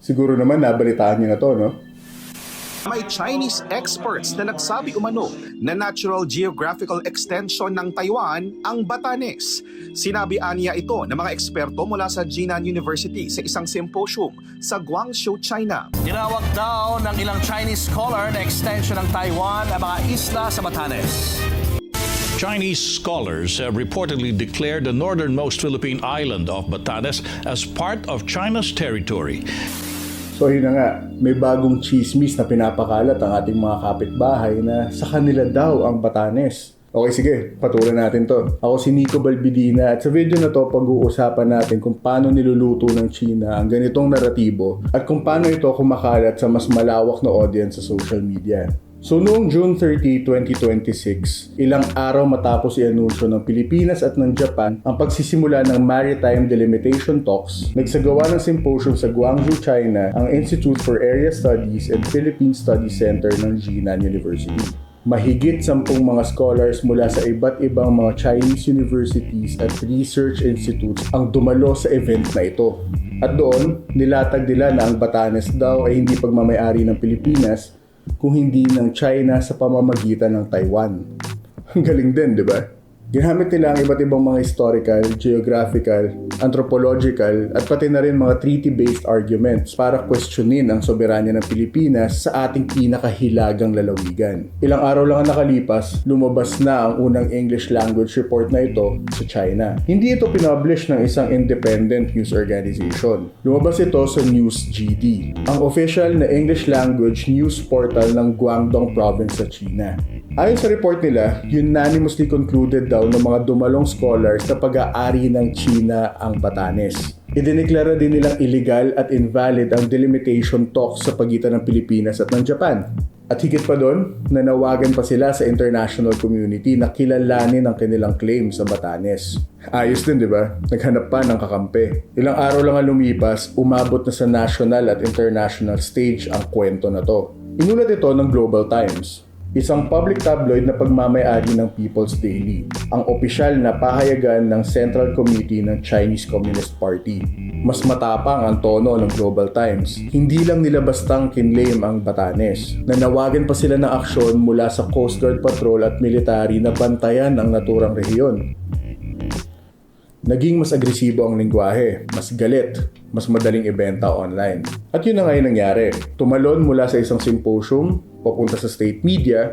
Siguro naman nabalitaan niyo na to, no? May Chinese experts na nagsabi umano na natural geographical extension ng Taiwan ang Batanes. Sinabi aniya ito ng mga eksperto mula sa Jinan University sa isang symposium sa Guangzhou, China. Tinawag daw ng ilang Chinese scholar na extension ng Taiwan ang mga isla sa Batanes. Chinese scholars have reportedly declared the northernmost Philippine island of Batanes as part of China's territory. So yun na nga, may bagong chismis na pinapakalat ang ating mga kapitbahay na sa kanila daw ang Batanes. Okay, sige, patuloy natin to. Ako si Nico Balbidina at sa video na to pag-uusapan natin kung paano niluluto ng China ang ganitong naratibo at kung paano ito kumakalat sa mas malawak na audience sa social media. So noong June 30, 2026, ilang araw matapos i-anunsyo ng Pilipinas at ng Japan ang pagsisimula ng Maritime Delimitation Talks, nagsagawa ng symposium sa Guangzhou, China ang Institute for Area Studies and Philippine Studies Center ng Jinan University. Mahigit 10 mga scholars mula sa iba't ibang mga Chinese universities at research institutes ang dumalo sa event na ito. At doon, nilatag nila na ang Batanes daw ay hindi pagmamayari ng Pilipinas kung hindi ng China sa pamamagitan ng Taiwan. Ang galing din, di ba? Ginamit nila ang iba't ibang mga historical, geographical, anthropological at pati na rin mga treaty-based arguments para questionin ang soberanya ng Pilipinas sa ating pinakahilagang lalawigan. Ilang araw lang ang nakalipas, lumabas na ang unang English language report na ito sa China. Hindi ito pinublish ng isang independent news organization. Lumabas ito sa NewsGD, ang official na English language news portal ng Guangdong province sa China. Ayon sa report nila, unanimously concluded daw ng mga dumalong scholars na pag-aari ng China ang Batanes. Idineklara din nilang illegal at invalid ang delimitation talks sa pagitan ng Pilipinas at ng Japan. At higit pa doon, nanawagan pa sila sa international community na kilalanin ang kanilang claim sa Batanes. Ayos din, di ba? Naghanap pa ng kakampi. Ilang araw lang ang lumipas, umabot na sa national at international stage ang kwento na to. Inulat ito ng Global Times, isang public tabloid na pagmamayari ng People's Daily, ang opisyal na pahayagan ng Central Committee ng Chinese Communist Party. Mas matapang ang tono ng Global Times. Hindi lang nila bastang kinlaim ang Batanes. Nanawagan pa sila ng aksyon mula sa Coast Guard Patrol at military na bantayan ang naturang rehiyon. Naging mas agresibo ang lengguwahe, mas galit, mas madaling ibenta online. At yun na nga yung nangyari. Tumalon mula sa isang symposium, papunta sa state media,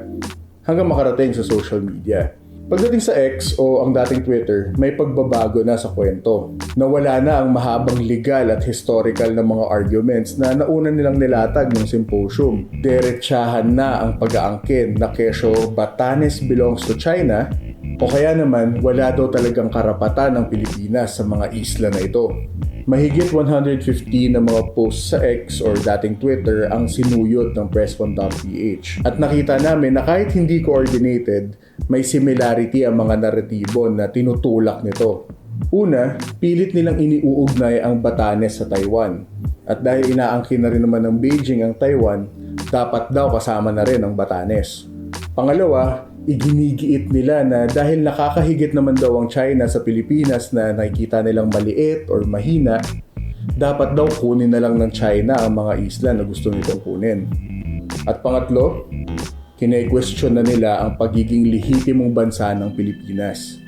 hanggang makarating sa social media. Pagdating sa X o ang dating Twitter, may pagbabago na sa kwento. Nawala na ang mahabang legal at historical na mga arguments na nauna nilang nilatag ng symposium. Diretsahan na ang pag-aangkin na kesyo Batanes belongs to China o kaya naman wala daw talagang karapatan ng Pilipinas sa mga isla na ito. Mahigit 150 na mga posts sa X or dating Twitter ang sinuyot ng Presscon.ph. At nakita namin na kahit hindi coordinated, may similarity ang mga naratibo na tinutulak nito. Una, pilit nilang iniuugnay ang Batanes sa Taiwan. At dahil inaangkin na rin naman ng Beijing ang Taiwan, dapat daw kasama na rin ang Batanes. Pangalawa, iginigiit nila na dahil nakakahigit naman daw ang China sa Pilipinas na nakikita nilang maliit or mahina, dapat daw kunin na lang ng China ang mga isla na gusto nitong kunin. At pangatlo, kine-question na nila ang pagiging lehitimong bansa ng Pilipinas.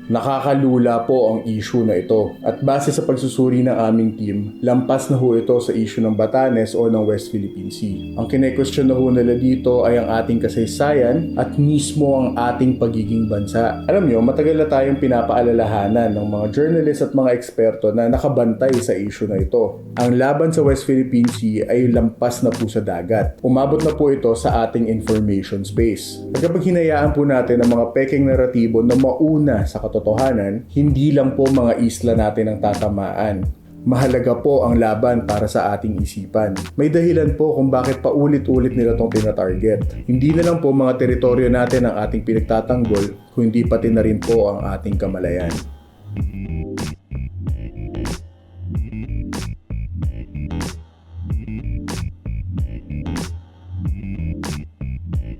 Nakakalula po ang issue na ito at base sa pagsusuri ng aming team, lampas na ho ito sa issue ng Batanes o ng West Philippine Sea. Ang kine-question na ho nila dito ay ang ating kasaysayan at mismo ang ating pagiging bansa. Alam nyo, matagal na tayong pinapaalalahanan ng mga journalists at mga eksperto na nakabantay sa issue na ito. Ang laban sa West Philippine Sea ay lampas na po sa dagat. Umabot na po ito sa ating information space. At kapag hinayaan po natin ang mga peking naratibo na mauna sa katotohanan, hindi lang po mga isla natin ang tatamaan. Mahalaga po ang laban para sa ating isipan. May dahilan po kung bakit paulit-ulit nila itong tinatarget. Hindi na lang po mga teritoryo natin ang ating pinagtatanggol, kundi pati na rin po ang ating kamalayan.